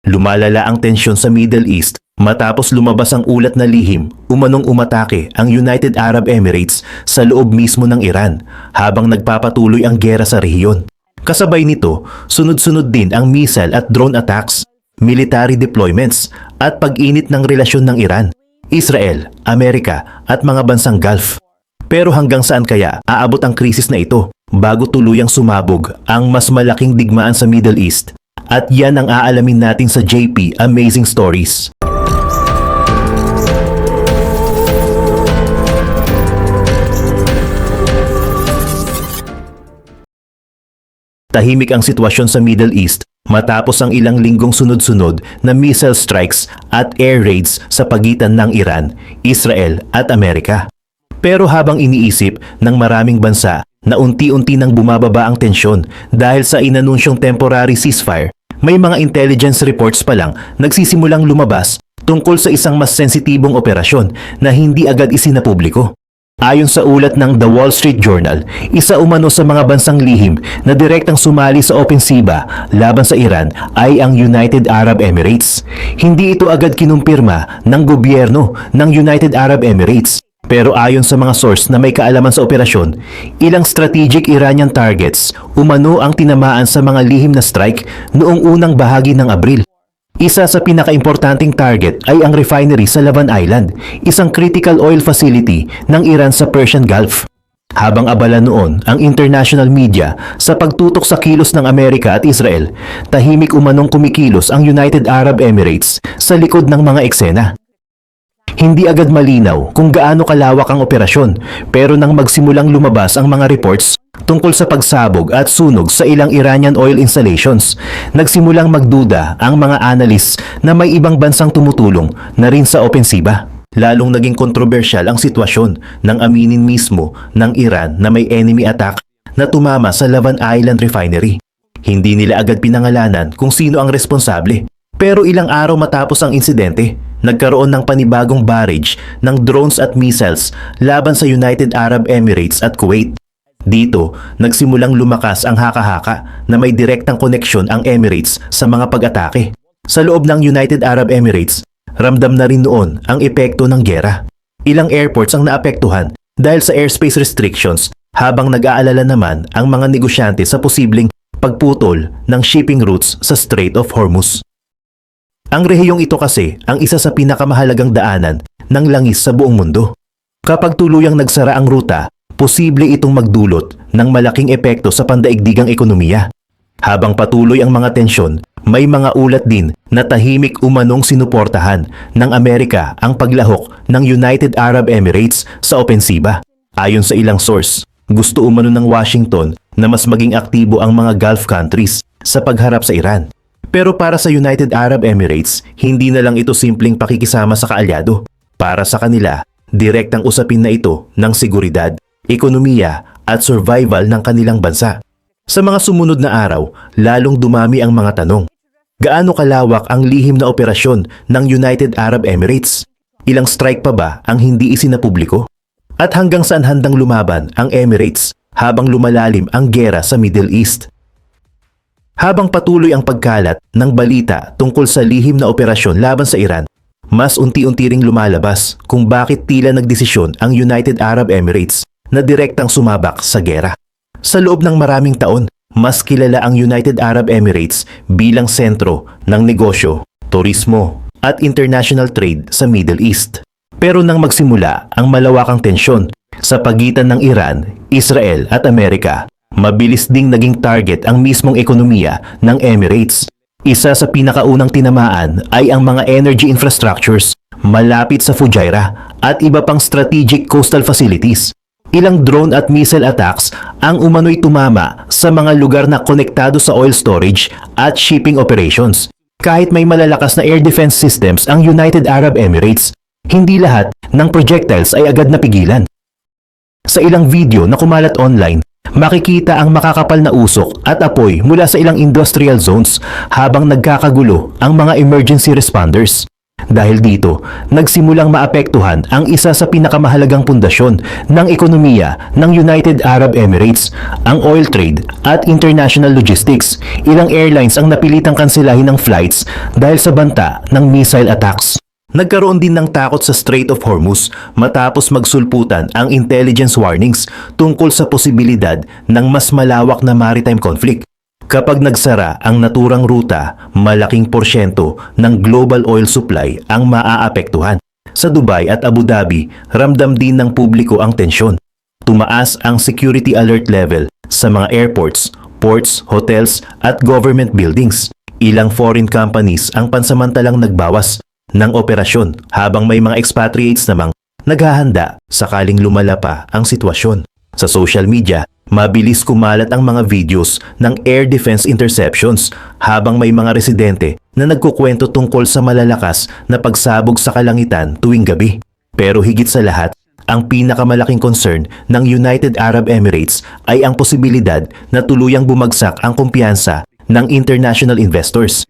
Lumalala ang tensyon sa Middle East matapos lumabas ang ulat na lihim umanong umatake ang United Arab Emirates sa loob mismo ng Iran habang nagpapatuloy ang giyera sa rehiyon. Kasabay nito, sunod-sunod din ang missile at drone attacks, military deployments at pag-init ng relasyon ng Iran, Israel, Amerika at mga bansang Gulf. Pero hanggang saan kaya aabot ang krisis na ito bago tuluyang sumabog ang mas malaking digmaan sa Middle East? At yan ang aalamin natin sa JP Amazing Stories. Tahimik ang sitwasyon sa Middle East matapos ang ilang linggong sunod-sunod na missile strikes at air raids sa pagitan ng Iran, Israel at Amerika. Pero habang iniisip ng maraming bansa na unti-unti nang bumababa ang tensyon dahil sa inanunsyong temporary ceasefire, may mga intelligence reports pa lang nagsisimulang lumabas tungkol sa isang mas sensitibong operasyon na hindi agad isinapubliko. Ayon sa ulat ng The Wall Street Journal, isa umano sa mga bansang lihim na direktang sumali sa opensiba laban sa Iran ay ang United Arab Emirates. Hindi ito agad kinumpirma ng gobyerno ng United Arab Emirates. Pero ayon sa mga source na may kaalaman sa operasyon, ilang strategic Iranian targets umano ang tinamaan sa mga lihim na strike noong unang bahagi ng Abril. Isa sa pinakaimportanteng target ay ang refinery sa Lavan Island, isang critical oil facility ng Iran sa Persian Gulf. Habang abala noon ang international media sa pagtutok sa kilos ng Amerika at Israel, tahimik umanong kumikilos ang United Arab Emirates sa likod ng mga eksena. Hindi agad malinaw kung gaano kalawak ang operasyon, pero nang magsimulang lumabas ang mga reports tungkol sa pagsabog at sunog sa ilang Iranian oil installations, nagsimulang magduda ang mga analysts na may ibang bansang tumutulong na rin sa opensiba. Lalong naging kontrobersyal ang sitwasyon nang aminin mismo ng Iran na may enemy attack na tumama sa Lavan Island Refinery. Hindi nila agad pinangalanan kung sino ang responsable. Pero ilang araw matapos ang insidente, nagkaroon ng panibagong barrage ng drones at missiles laban sa United Arab Emirates at Kuwait. Dito, nagsimulang lumakas ang haka-haka na may direktang koneksyon ang Emirates sa mga pag-atake. Sa loob ng United Arab Emirates, ramdam na rin noon ang epekto ng giyera. Ilang airports ang naapektuhan dahil sa airspace restrictions, habang nag-aalala naman ang mga negosyante sa posibleng pagputol ng shipping routes sa Strait of Hormuz. Ang rehiyong ito kasi ang isa sa pinakamahalagang daanan ng langis sa buong mundo. Kapag tuluyang nagsara ang ruta, posible itong magdulot ng malaking epekto sa pandaigdigang ekonomiya. Habang patuloy ang mga tensyon, may mga ulat din na tahimik umanong sinuportahan ng Amerika ang paglahok ng United Arab Emirates sa opensiba. Ayon sa ilang source, gusto umano ng Washington na mas maging aktibo ang mga Gulf countries sa pagharap sa Iran. Pero para sa United Arab Emirates, hindi na lang ito simpleng pakikisama sa kaalyado. Para sa kanila, direktang usapin na ito ng seguridad, ekonomiya at survival ng kanilang bansa. Sa mga sumunod na araw, lalong dumami ang mga tanong. Gaano kalawak ang lihim na operasyon ng United Arab Emirates? Ilang strike pa ba ang hindi isinapubliko? At hanggang saan handang lumaban ang Emirates habang lumalalim ang giyera sa Middle East? Habang patuloy ang pagkalat ng balita tungkol sa lihim na operasyon laban sa Iran, mas unti-unti ring lumalabas kung bakit tila nagdesisyon ang United Arab Emirates na direktang sumabak sa giyera. Sa loob ng maraming taon, mas kilala ang United Arab Emirates bilang sentro ng negosyo, turismo at international trade sa Middle East. Pero nang magsimula ang malawakang tensyon sa pagitan ng Iran, Israel at Amerika, mabilis ding naging target ang mismong ekonomiya ng Emirates. Isa sa pinakaunang tinamaan ay ang mga energy infrastructures malapit sa Fujairah at iba pang strategic coastal facilities. Ilang drone at missile attacks ang umano'y tumama sa mga lugar na konektado sa oil storage at shipping operations. Kahit may malalakas na air defense systems ang United Arab Emirates, hindi lahat ng projectiles ay agad napigilan. Sa ilang video na kumalat online, makikita ang makakapal na usok at apoy mula sa ilang industrial zones habang nagkakagulo ang mga emergency responders. Dahil dito, nagsimulang maapektuhan ang isa sa pinakamahalagang pundasyon ng ekonomiya ng United Arab Emirates, ang oil trade at international logistics. Ilang airlines ang napilitang kanselahin ng flights dahil sa banta ng missile attacks. Nagkaroon din ng takot sa Strait of Hormuz matapos magsulputan ang intelligence warnings tungkol sa posibilidad ng mas malawak na maritime conflict. Kapag nagsara ang naturang ruta, malaking porsyento ng global oil supply ang maaapektuhan. Sa Dubai at Abu Dhabi, ramdam din ng publiko ang tensyon. Tumaas ang security alert level sa mga airports, ports, hotels at government buildings. Ilang foreign companies ang pansamantalang nagbawas ng operasyon habang may mga expatriates namang naghahanda sakaling lumala pa ang sitwasyon. Sa social media, mabilis kumalat ang mga videos ng air defense interceptions habang may mga residente na nagkukwento tungkol sa malalakas na pagsabog sa kalangitan tuwing gabi. Pero higit sa lahat, ang pinakamalaking concern ng United Arab Emirates ay ang posibilidad na tuluyang bumagsak ang kumpiyansa ng international investors.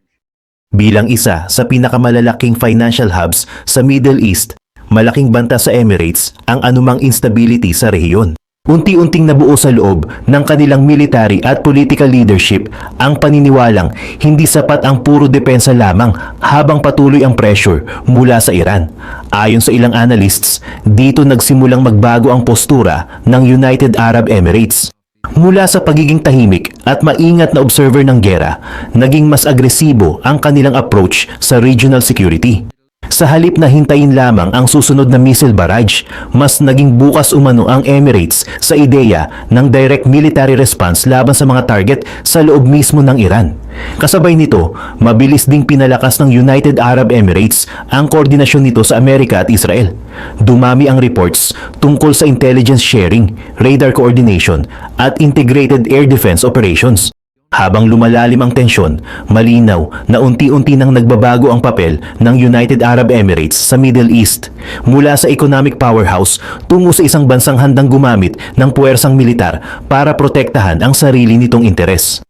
Bilang isa sa pinakamalalaking financial hubs sa Middle East, malaking banta sa Emirates ang anumang instability sa rehiyon. Unti-unting nabuo sa loob ng kanilang military at political leadership ang paniniwalang hindi sapat ang puro depensa lamang habang patuloy ang pressure mula sa Iran. Ayon sa ilang analysts, dito nagsimulang magbago ang postura ng United Arab Emirates. Mula sa pagiging tahimik at maingat na observer ng gera, naging mas agresibo ang kanilang approach sa regional security. Sa halip na hintayin lamang ang susunod na missile barrage, mas naging bukas umano ang Emirates sa ideya ng direct military response laban sa mga target sa loob mismo ng Iran. Kasabay nito, mabilis ding pinalakas ng United Arab Emirates ang koordinasyon nito sa Amerika at Israel. Dumami ang reports tungkol sa intelligence sharing, radar coordination at integrated air defense operations. Habang lumalalim ang tensyon, malinaw na unti-unti nang nagbabago ang papel ng United Arab Emirates sa Middle East mula sa economic powerhouse tungo sa isang bansang handang gumamit ng puwersang militar para protektahan ang sarili nitong interes.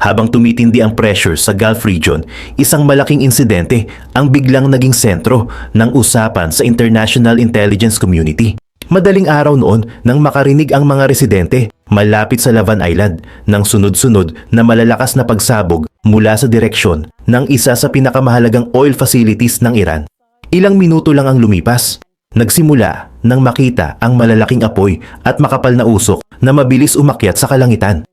Habang tumitindi ang pressure sa Gulf region, isang malaking insidente ang biglang naging sentro ng usapan sa international intelligence community. Madaling araw noon nang makarinig ang mga residente malapit sa Lavan Island ng sunod-sunod na malalakas na pagsabog mula sa direksyon ng isa sa pinakamahalagang oil facilities ng Iran. Ilang minuto lang ang lumipas. Nagsimula nang makita ang malalaking apoy at makapal na usok na mabilis umakyat sa kalangitan.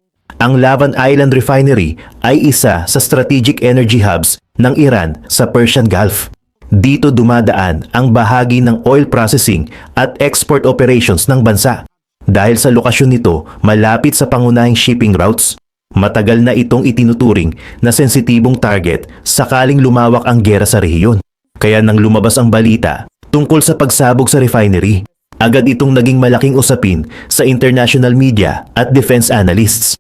Ang Lavan Island Refinery ay isa sa strategic energy hubs ng Iran sa Persian Gulf. Dito dumadaan ang bahagi ng oil processing at export operations ng bansa. Dahil sa lokasyon nito, malapit sa pangunahing shipping routes, matagal na itong itinuturing na sensitibong target sakaling lumawak ang gera sa rehiyon. Kaya nang lumabas ang balita tungkol sa pagsabog sa refinery, agad itong naging malaking usapin sa international media at defense analysts.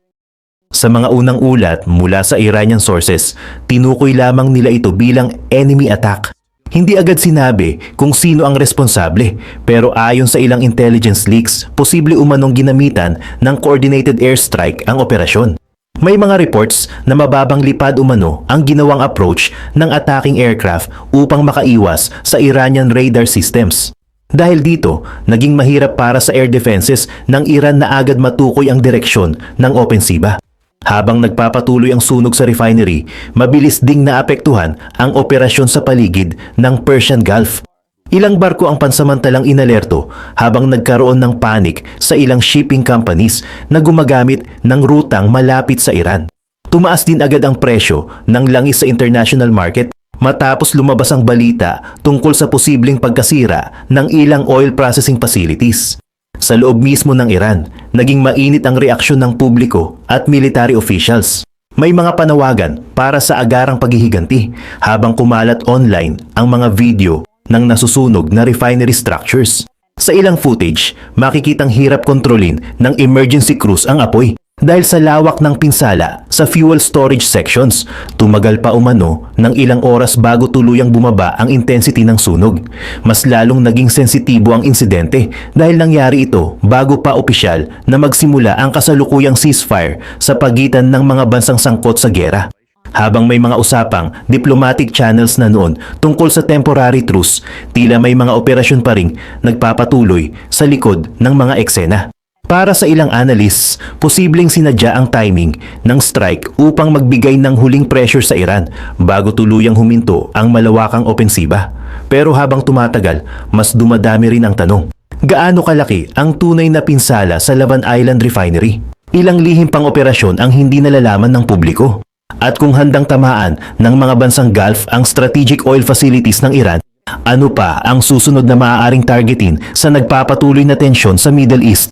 Sa mga unang ulat mula sa Iranian sources, tinukoy lamang nila ito bilang enemy attack. Hindi agad sinabi kung sino ang responsable, pero ayon sa ilang intelligence leaks, posible umanong ginamitan ng coordinated airstrike ang operasyon. May mga reports na mababang lipad umano ang ginawang approach ng attacking aircraft upang makaiwas sa Iranian radar systems. Dahil dito, naging mahirap para sa air defenses ng Iran na agad matukoy ang direksyon ng opensiba. Habang nagpapatuloy ang sunog sa refinery, mabilis ding naapektuhan ang operasyon sa paligid ng Persian Gulf. Ilang barko ang pansamantalang inalerto habang nagkaroon ng panic sa ilang shipping companies na gumagamit ng rutang malapit sa Iran. Tumaas din agad ang presyo ng langis sa international market matapos lumabas ang balita tungkol sa posibleng pagkasira ng ilang oil processing facilities. Sa loob mismo ng Iran, naging mainit ang reaksyon ng publiko at military officials. May mga panawagan para sa agarang paghihiganti habang kumalat online ang mga video ng nasusunog na refinery structures. Sa ilang footage, makikitang hirap kontrolin ng emergency crews ang apoy. Dahil sa lawak ng pinsala sa fuel storage sections, tumagal pa umano ng ilang oras bago tuluyang bumaba ang intensity ng sunog. Mas lalong naging sensitibo ang insidente dahil nangyari ito bago pa opisyal na magsimula ang kasalukuyang ceasefire sa pagitan ng mga bansang sangkot sa gera. Habang may mga usapang diplomatic channels na noon tungkol sa temporary truce, tila may mga operasyon pa ring nagpapatuloy sa likod ng mga eksena. Para sa ilang analysts, posibleng sinadya ang timing ng strike upang magbigay ng huling pressure sa Iran bago tuluyang huminto ang malawakang opensiba. Pero habang tumatagal, mas dumadami rin ang tanong. Gaano kalaki ang tunay na pinsala sa Laban Island Refinery? Ilang lihim pang operasyon ang hindi nalalaman ng publiko? At kung handang tamaan ng mga bansang Gulf ang strategic oil facilities ng Iran, ano pa ang susunod na maaaring targetin sa nagpapatuloy na tensyon sa Middle East?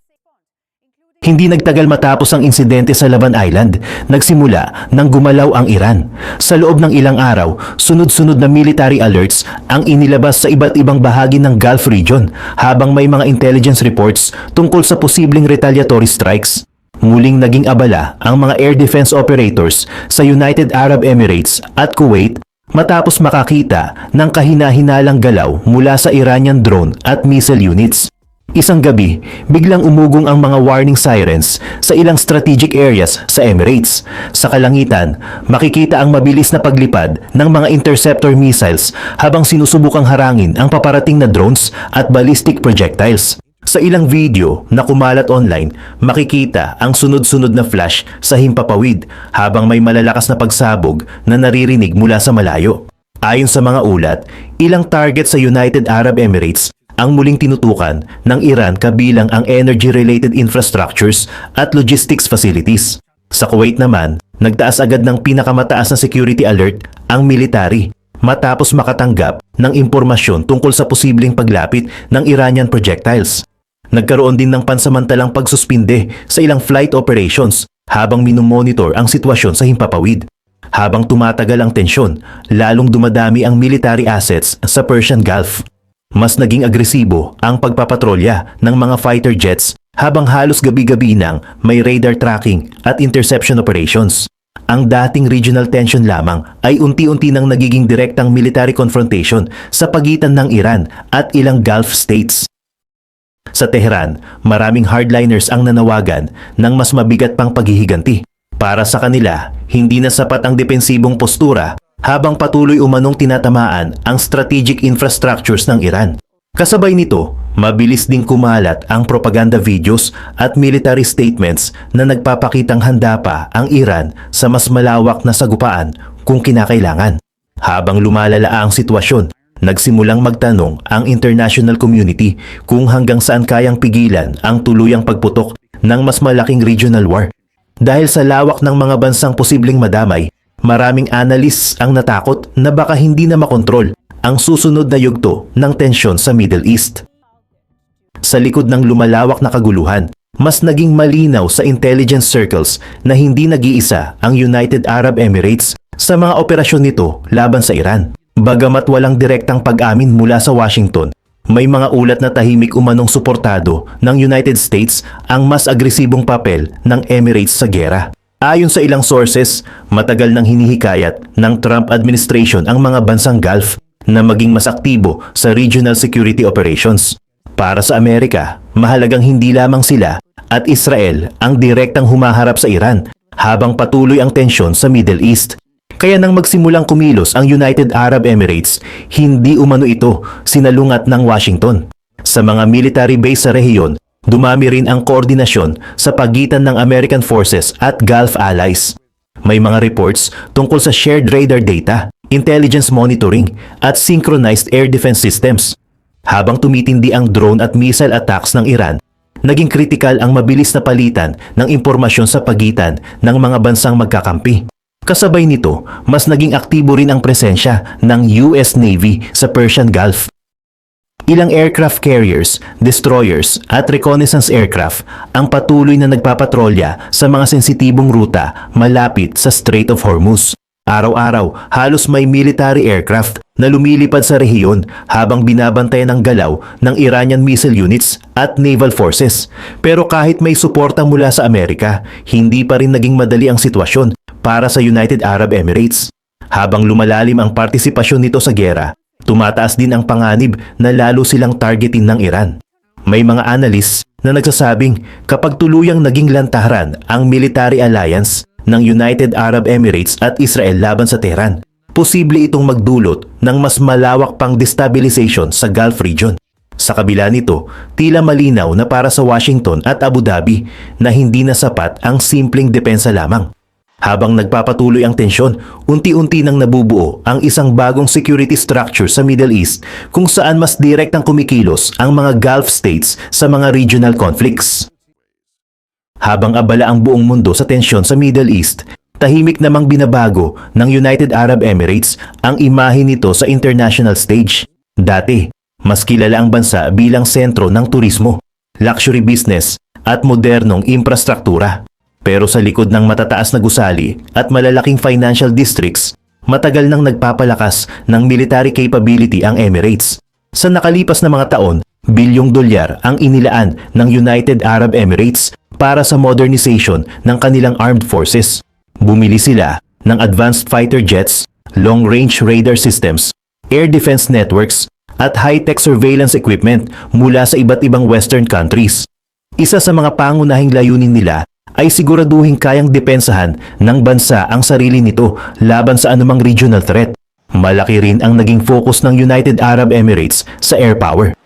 Hindi nagtagal matapos ang insidente sa Laban Island, nagsimula nang gumalaw ang Iran. Sa loob ng ilang araw, sunod-sunod na military alerts ang inilabas sa iba't ibang bahagi ng Gulf region habang may mga intelligence reports tungkol sa posibleng retaliatory strikes. Muling naging abala ang mga air defense operators sa United Arab Emirates at Kuwait matapos makakita ng kahina-hinalang galaw mula sa Iranian drone at missile units. Isang gabi, biglang umugong ang mga warning sirens sa ilang strategic areas sa Emirates. Sa kalangitan, makikita ang mabilis na paglipad ng mga interceptor missiles habang sinusubukang harangin ang paparating na drones at ballistic projectiles. Sa ilang video na kumalat online, makikita ang sunod-sunod na flash sa himpapawid habang may malalakas na pagsabog na naririnig mula sa malayo. Ayon sa mga ulat, ilang target sa United Arab Emirates ang muling tinutukan ng Iran kabilang ang energy-related infrastructures at logistics facilities. Sa Kuwait naman, nagtaas agad ng pinakamataas na security alert ang military matapos makatanggap ng impormasyon tungkol sa posibleng paglapit ng Iranian projectiles. Nagkaroon din ng pansamantalang pagsuspinde sa ilang flight operations habang minomonitor ang sitwasyon sa himpapawid. Habang tumatagal ang tensyon, lalong dumadami ang military assets sa Persian Gulf. Mas naging agresibo ang pagpapatrolya ng mga fighter jets habang halos gabi-gabi nang may radar tracking at interception operations. Ang dating regional tension lamang ay unti-unti nang nagiging direktang military confrontation sa pagitan ng Iran at ilang Gulf states. Sa Tehran, maraming hardliners ang nanawagan ng mas mabigat pang paghihiganti. Para sa kanila, hindi na sapat ang depensibong postura habang patuloy umanong tinatamaan ang strategic infrastructures ng Iran. Kasabay nito, mabilis ding kumalat ang propaganda videos at military statements na nagpapakitang handa pa ang Iran sa mas malawak na sagupaan kung kinakailangan. Habang lumalala ang sitwasyon, nagsimulang magtanong ang international community kung hanggang saan kayang pigilan ang tuluyang pagputok ng mas malaking regional war. Dahil sa lawak ng mga bansang posibleng madamay, maraming analysts ang natakot na baka hindi na makontrol ang susunod na yugto ng tensyon sa Middle East. Sa likod ng lumalawak na kaguluhan, mas naging malinaw sa intelligence circles na hindi nag-iisa ang United Arab Emirates sa mga operasyon nito laban sa Iran. Bagamat walang direktang pag-amin mula sa Washington, may mga ulat na tahimik umanong suportado ng United States ang mas agresibong papel ng Emirates sa giyera. Ayon sa ilang sources, matagal nang hinihikayat ng Trump administration ang mga bansang Gulf na maging mas aktibo sa regional security operations. Para sa Amerika, mahalagang hindi lamang sila at Israel ang direktang humaharap sa Iran habang patuloy ang tensyon sa Middle East. Kaya nang magsimulang kumilos ang United Arab Emirates, hindi umano ito sinalungat ng Washington. Sa mga military base sa rehiyon, dumami rin ang koordinasyon sa pagitan ng American forces at Gulf allies. May mga reports tungkol sa shared radar data, intelligence monitoring, at synchronized air defense systems. Habang tumitindi ang drone at missile attacks ng Iran, naging kritikal ang mabilis na palitan ng impormasyon sa pagitan ng mga bansang magkakampi. Kasabay nito, mas naging aktibo rin ang presensya ng US Navy sa Persian Gulf. Ilang aircraft carriers, destroyers at reconnaissance aircraft ang patuloy na nagpapatrolya sa mga sensitibong ruta malapit sa Strait of Hormuz. Araw-araw, halos may military aircraft na lumilipad sa rehiyon habang binabantayan ang galaw ng Iranian missile units at naval forces. Pero kahit may suporta mula sa Amerika, hindi pa rin naging madali ang sitwasyon para sa United Arab Emirates. Habang lumalalim ang partisipasyon nito sa giyera, tumataas din ang panganib na lalo silang targetin ng Iran. May mga analysts na nagsasabing kapag tuluyang naging lantaran ang military alliance, ng United Arab Emirates at Israel laban sa Tehran. Posible itong magdulot ng mas malawak pang destabilization sa Gulf region. Sa kabila nito, tila malinaw na para sa Washington at Abu Dhabi na hindi na sapat ang simpleng depensa lamang. Habang nagpapatuloy ang tensyon, unti-unti nang nabubuo ang isang bagong security structure sa Middle East kung saan mas direktang kumikilos ang mga Gulf states sa mga regional conflicts. Habang abala ang buong mundo sa tensyon sa Middle East, tahimik namang binabago ng United Arab Emirates ang imahe nito sa international stage. Dati, mas kilala ang bansa bilang sentro ng turismo, luxury business at modernong infrastruktura. Pero sa likod ng matataas na gusali at malalaking financial districts, matagal nang nagpapalakas ng military capability ang Emirates. Sa nakalipas na mga taon, bilyong dolyar ang inilaan ng United Arab Emirates para sa modernization ng kanilang armed forces. Bumili sila ng advanced fighter jets, long-range radar systems, air defense networks, at high-tech surveillance equipment mula sa iba't ibang Western countries. Isa sa mga pangunahing layunin nila ay siguraduhin kayang depensahan ng bansa ang sarili nito laban sa anumang regional threat. Malaki rin ang naging focus ng United Arab Emirates sa air power.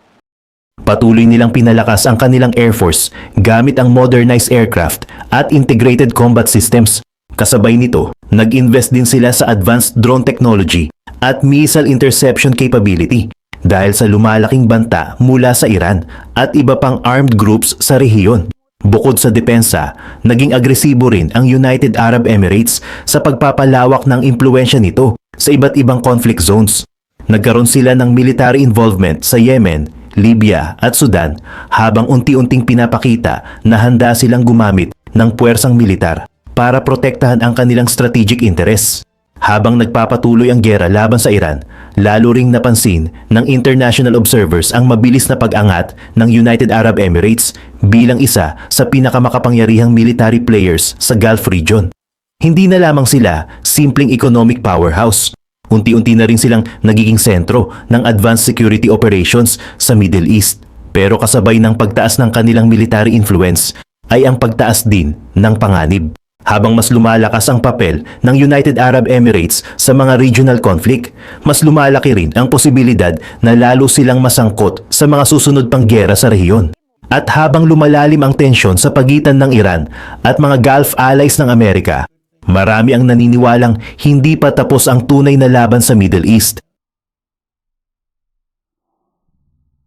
Patuloy nilang pinalakas ang kanilang air force gamit ang modernized aircraft at integrated combat systems. Kasabay nito, nag-invest din sila sa advanced drone technology at missile interception capability dahil sa lumalaking banta mula sa Iran at iba pang armed groups sa rehiyon. Bukod sa depensa, naging agresibo rin ang United Arab Emirates sa pagpapalawak ng impluwensya nito sa iba't ibang conflict zones. Nagkaroon sila ng military involvement sa Yemen, Libya at Sudan habang unti-unting pinapakita na handa silang gumamit ng puwersang militar para protektahan ang kanilang strategic interests. Habang nagpapatuloy ang giyera laban sa Iran, lalo ring napansin ng international observers ang mabilis na pag-angat ng United Arab Emirates bilang isa sa pinakamakapangyarihang military players sa Gulf region. Hindi na lamang sila simpleng economic powerhouse. Unti-unti na rin silang nagiging sentro ng advanced security operations sa Middle East. Pero kasabay ng pagtaas ng kanilang military influence ay ang pagtaas din ng panganib. Habang mas lumalakas ang papel ng United Arab Emirates sa mga regional conflict, mas lumalaki rin ang posibilidad na lalo silang masangkot sa mga susunod pang giyera sa rehiyon. At habang lumalalim ang tensyon sa pagitan ng Iran at mga Gulf allies ng Amerika, marami ang naniniwalang hindi pa tapos ang tunay na laban sa Middle East.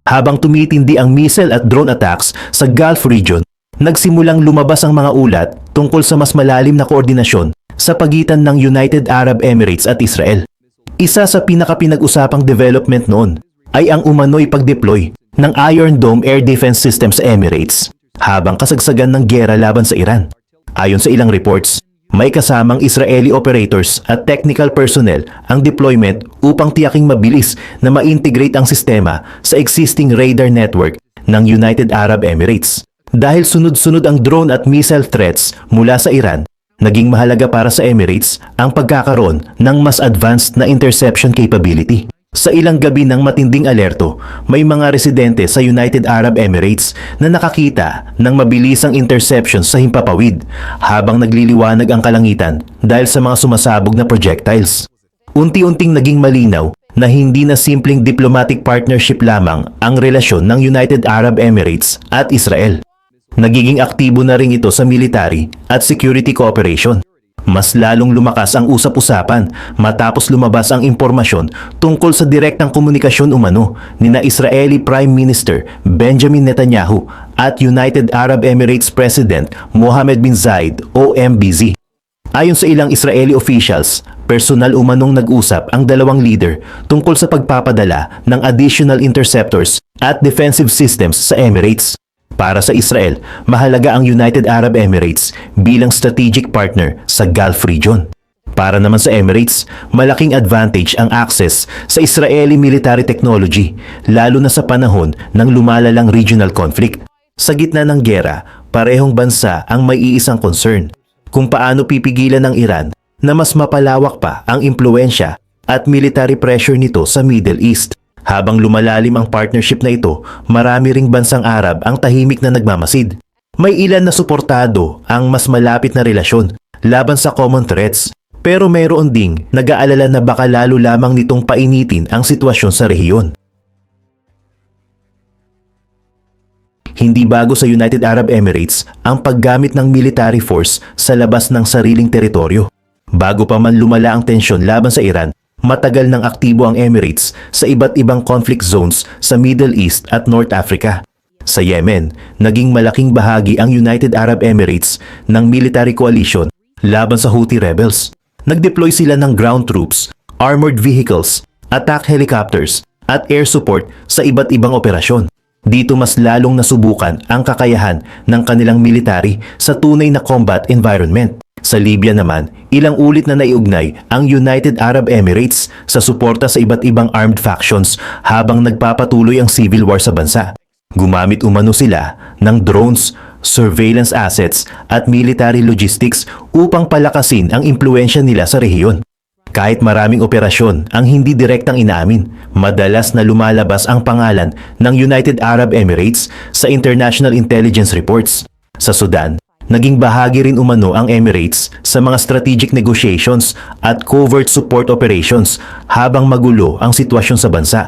Habang tumitindi ang missile at drone attacks sa Gulf region, nagsimulang lumabas ang mga ulat tungkol sa mas malalim na koordinasyon sa pagitan ng United Arab Emirates at Israel. Isa sa pinakapinag-usapang development noon ay ang umano'y pag-deploy ng Iron Dome air defense system sa Emirates habang kasagsagan ng giyera laban sa Iran. Ayon sa ilang reports, may kasamang Israeli operators at technical personnel ang deployment upang tiyaking mabilis na ma-integrate ang sistema sa existing radar network ng United Arab Emirates. Dahil sunod-sunod ang drone at missile threats mula sa Iran, naging mahalaga para sa Emirates ang pagkakaroon ng mas advanced na interception capability. Sa ilang gabi ng matinding alerto, may mga residente sa United Arab Emirates na nakakita ng mabilisang interceptions sa himpapawid habang nagliliwanag ang kalangitan dahil sa mga sumasabog na projectiles. Unti-unting naging malinaw na hindi na simpleng diplomatic partnership lamang ang relasyon ng United Arab Emirates at Israel. Nagiging aktibo na rin ito sa military at security cooperation. Mas lalong lumakas ang usap-usapan matapos lumabas ang impormasyon tungkol sa direktang komunikasyon umano nina Israeli Prime Minister Benjamin Netanyahu at United Arab Emirates President Mohammed bin Zayed o MBZ. Ayon sa ilang Israeli officials, personal umanong nag-usap ang dalawang leader tungkol sa pagpapadala ng additional interceptors at defensive systems sa Emirates. Para sa Israel, mahalaga ang United Arab Emirates bilang strategic partner sa Gulf region. Para naman sa Emirates, malaking advantage ang access sa Israeli military technology, lalo na sa panahon ng lumalalang regional conflict. Sa gitna ng giyera, parehong bansa ang may iisang concern: kung paano pipigilan ng Iran na mas mapalawak pa ang impluensya at military pressure nito sa Middle East. Habang lumalalim ang partnership na ito, marami ring bansang Arab ang tahimik na nagmamasid. May ilan na suportado ang mas malapit na relasyon, laban sa common threats. Pero mayroon ding nag-aalala na baka lalo lamang nitong painitin ang sitwasyon sa rehiyon. Hindi bago sa United Arab Emirates ang paggamit ng military force sa labas ng sariling teritoryo. Bago pa man lumala ang tensyon laban sa Iran, matagal nang aktibo ang Emirates sa iba't ibang conflict zones sa Middle East at North Africa. Sa Yemen, naging malaking bahagi ang United Arab Emirates ng military coalition laban sa Houthi rebels. Nag-deploy sila ng ground troops, armored vehicles, attack helicopters at air support sa iba't ibang operasyon. Dito mas lalong nasubukan ang kakayahan ng kanilang military sa tunay na combat environment. Sa Libya naman, ilang ulit na naiugnay ang United Arab Emirates sa suporta sa iba't ibang armed factions habang nagpapatuloy ang civil war sa bansa. Gumamit umano sila ng drones, surveillance assets at military logistics upang palakasin ang impluensya nila sa rehiyon. Kahit maraming operasyon ang hindi direktang inaamin, madalas na lumalabas ang pangalan ng United Arab Emirates sa international intelligence reports. Sa Sudan, naging bahagi rin umano ang Emirates sa mga strategic negotiations at covert support operations habang magulo ang sitwasyon sa bansa.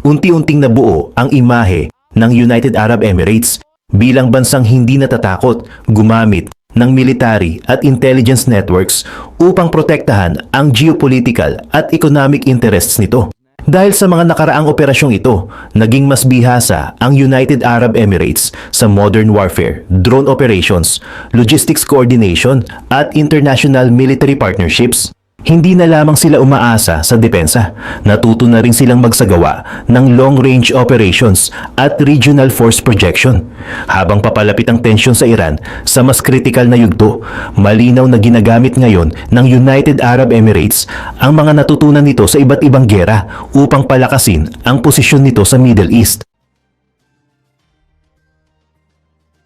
Unti-unting nabuo ang imahe ng United Arab Emirates bilang bansang hindi natatakot gumamit ng military at intelligence networks upang protektahan ang geopolitical at economic interests nito. Dahil sa mga nakaraang operasyong ito, naging mas bihasa ang United Arab Emirates sa modern warfare, drone operations, logistics coordination at international military partnerships. Hindi na lamang sila umaasa sa depensa, natuto na rin silang magsagawa ng long-range operations at regional force projection. Habang papalapit ang tensyon sa Iran sa mas kritikal na yugto, malinaw na ginagamit ngayon ng United Arab Emirates ang mga natutunan nito sa iba't ibang gera upang palakasin ang posisyon nito sa Middle East.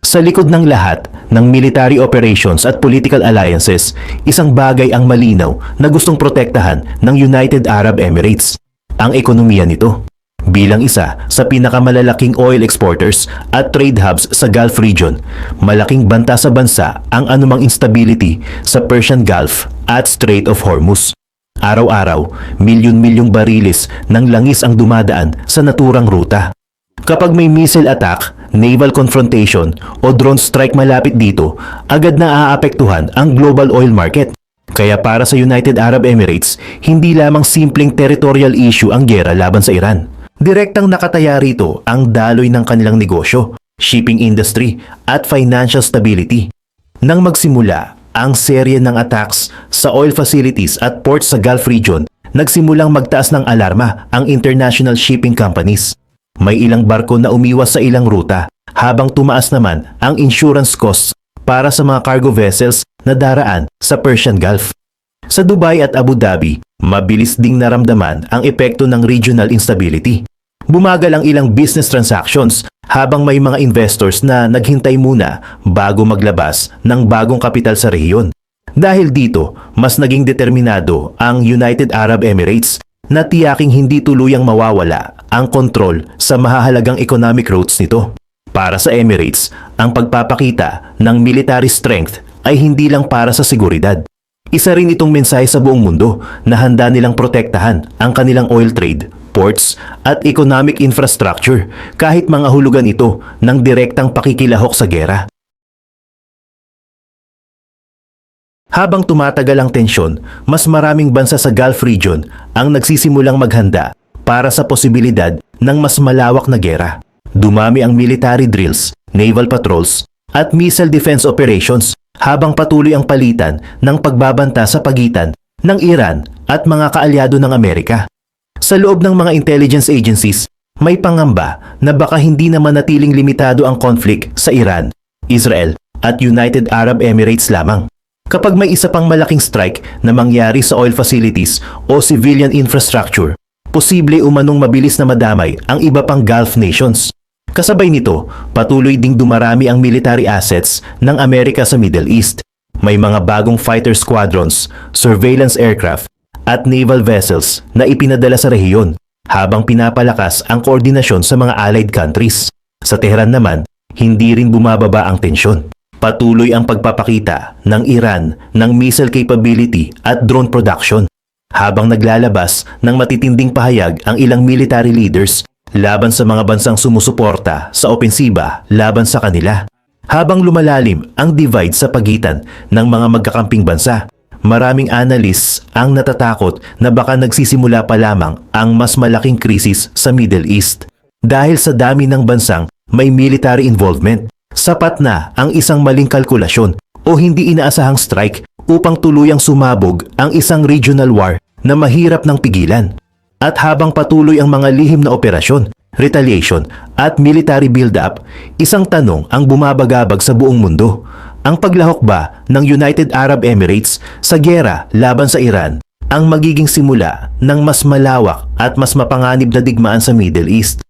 Sa likod ng lahat ng military operations at political alliances, isang bagay ang malinaw na gustong protektahan ng United Arab Emirates, ang ekonomiya nito. Bilang isa sa pinakamalalaking oil exporters at trade hubs sa Gulf region, malaking banta sa bansa ang anumang instability sa Persian Gulf at Strait of Hormuz. Araw-araw, milyon-milyong bariles ng langis ang dumadaan sa naturang ruta. Kapag may missile attack, naval confrontation o drone strike malapit dito, agad na aapektuhan ang global oil market. Kaya para sa United Arab Emirates, hindi lamang simpleng territorial issue ang gera laban sa Iran. Direktang nakataya rito ang daloy ng kanilang negosyo, shipping industry at financial stability. Nang magsimula ang serye ng attacks sa oil facilities at ports sa Gulf region, nagsimulang magtaas ng alarma ang international shipping companies. May ilang barko na umiwas sa ilang ruta habang tumaas naman ang insurance costs para sa mga cargo vessels na daraan sa Persian Gulf. Sa Dubai at Abu Dhabi, mabilis ding naramdaman ang epekto ng regional instability. Bumagal ang ilang business transactions habang may mga investors na naghintay muna bago maglabas ng bagong kapital sa rehiyon. Dahil dito, mas naging determinado ang United Arab Emirates na tiyaking hindi tuluyang mawawala ang kontrol sa mahahalagang economic routes nito. Para sa Emirates, ang pagpapakita ng military strength ay hindi lang para sa seguridad. Isa rin itong mensahe sa buong mundo na handa nilang protektahan ang kanilang oil trade, ports at economic infrastructure kahit mga hulugan ito ng direktang pakikilahok sa gera. Habang tumatagal ang tensyon, mas maraming bansa sa Gulf region ang nagsisimulang maghanda para sa posibilidad ng mas malawak na gera. Dumami ang military drills, naval patrols, at missile defense operations habang patuloy ang palitan ng pagbabanta sa pagitan ng Iran at mga kaalyado ng Amerika. Sa loob ng mga intelligence agencies, may pangamba na baka hindi na manatiling limitado ang conflict sa Iran, Israel at United Arab Emirates lamang. Kapag may isa pang malaking strike na mangyari sa oil facilities o civilian infrastructure, posible umanong mabilis na madamay ang iba pang Gulf nations. Kasabay nito, patuloy ding dumarami ang military assets ng Amerika sa Middle East. May mga bagong fighter squadrons, surveillance aircraft, at naval vessels na ipinadala sa rehiyon habang pinapalakas ang koordinasyon sa mga allied countries. Sa Tehran naman, hindi rin bumababa ang tensyon. Patuloy ang pagpapakita ng Iran ng missile capability at drone production, habang naglalabas ng matitinding pahayag ang ilang military leaders laban sa mga bansang sumusuporta sa opensiba laban sa kanila. Habang lumalalim ang divide sa pagitan ng mga magkakamping bansa, maraming analysts ang natatakot na baka nagsisimula pa lamang ang mas malaking krisis sa Middle East. Dahil sa dami ng bansang may military involvement, sapat na ang isang maling kalkulasyon o hindi inaasahang strike upang tuluyang sumabog ang isang regional war na mahirap ng pigilan. At habang patuloy ang mga lihim na operasyon, retaliation at military build-up, isang tanong ang bumabagabag sa buong mundo. Ang paglahok ba ng United Arab Emirates sa giyera laban sa Iran ang magiging simula ng mas malawak at mas mapanganib na digmaan sa Middle East?